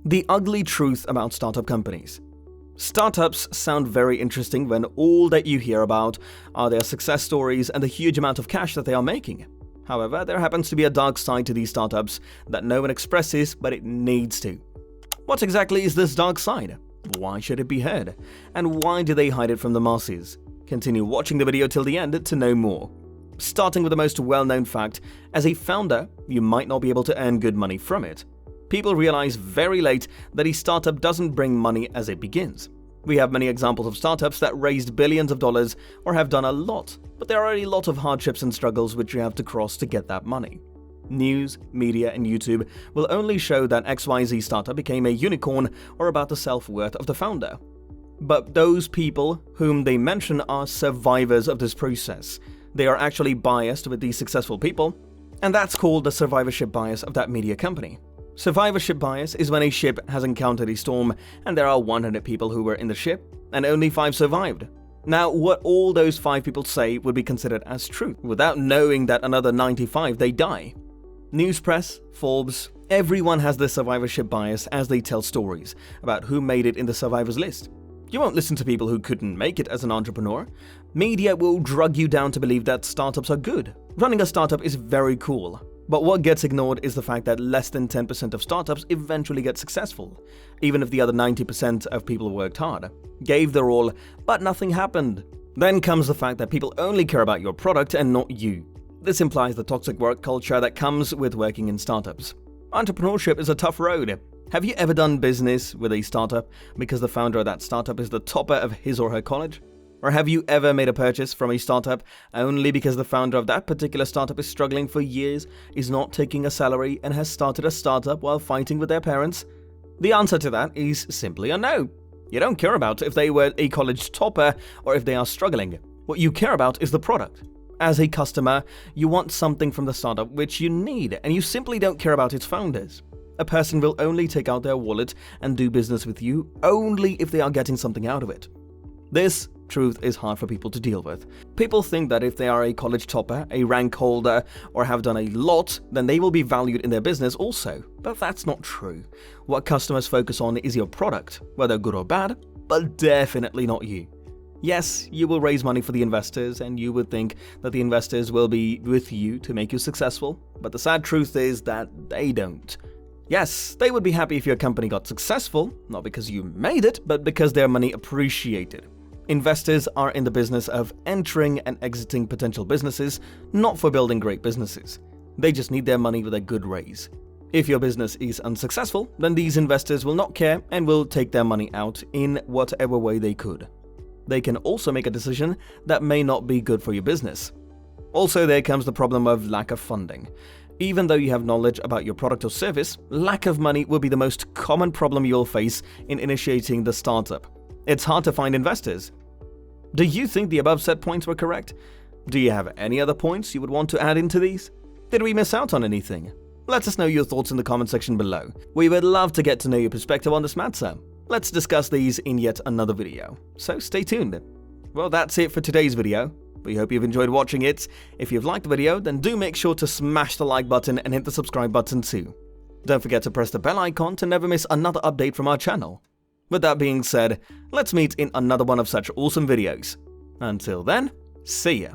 The ugly truth about startup companies. Startups sound very interesting when all that you hear about are their success stories and the huge amount of cash that they are making. However, there happens to be a dark side to these startups that no one expresses, but it needs to. What exactly is this dark side? Why should it be heard? And why do they hide it from the masses? Continue watching the video till the end to know more. Starting with the most well-known fact, as a founder, you might not be able to earn good money from it. People realize very late that a startup doesn't bring money as it begins. We have many examples of startups that raised billions of dollars or have done a lot, but there are a lot of hardships and struggles which you have to cross to get that money. News, media, and YouTube will only show that XYZ startup became a unicorn or about the self-worth of the founder. But those people whom they mention are survivors of this process. They are actually biased with these successful people, and that's called the survivorship bias of that media company. Survivorship bias is when a ship has encountered a storm and there are 100 people who were in the ship and only 5 survived. Now, what all those 5 people say would be considered as truth, without knowing that another 95 they die. News press, Forbes, everyone has this survivorship bias as they tell stories about who made it in the survivors list. You won't listen to people who couldn't make it as an entrepreneur. Media will drug you down to believe that startups are good. Running a startup is very cool. But what gets ignored is the fact that less than 10% of startups eventually get successful, even if the other 90% of people worked hard, gave their all, but nothing happened. Then comes the fact that people only care about your product and not you. This implies the toxic work culture that comes with working in startups. Entrepreneurship is a tough road. Have you ever done business with a startup because the founder of that startup is the topper of his or her college? Or have you ever made a purchase from a startup only because the founder of that particular startup is struggling for years, is not taking a salary, and has started a startup while fighting with their parents? The answer to that is simply a no. You don't care about if they were a college topper or if they are struggling. What you care about is the product. As a customer, you want something from the startup which you need, and you simply don't care about its founders. A person will only take out their wallet and do business with you only if they are getting something out of it. This truth is hard for people to deal with. People think that if they are a college topper, a rank holder, or have done a lot, then they will be valued in their business also. But that's not true. What customers focus on is your product, whether good or bad, but definitely not you. Yes, you will raise money for the investors, and you would think that the investors will be with you to make you successful, but the sad truth is that they don't. Yes, they would be happy if your company got successful, not because you made it, but because their money appreciated. Investors are in the business of entering and exiting potential businesses, not for building great businesses. They just need their money with a good raise. If your business is unsuccessful, then these investors will not care and will take their money out in whatever way they could. They can also make a decision that may not be good for your business. Also, there comes the problem of lack of funding. Even though you have knowledge about your product or service, lack of money will be the most common problem you'll face in initiating the startup. It's hard to find investors. Do you think the above set points were correct? Do you have any other points you would want to add into these? Did we miss out on anything? Let us know your thoughts in the comment section below. We would love to get to know your perspective on this matter. Let's discuss these in yet another video, so stay tuned. Well, that's it for today's video. We hope you've enjoyed watching it. If you've liked the video, then do make sure to smash the like button and hit the subscribe button too. Don't forget to press the bell icon to never miss another update from our channel. With that being said, let's meet in another one of such awesome videos. Until then, see ya.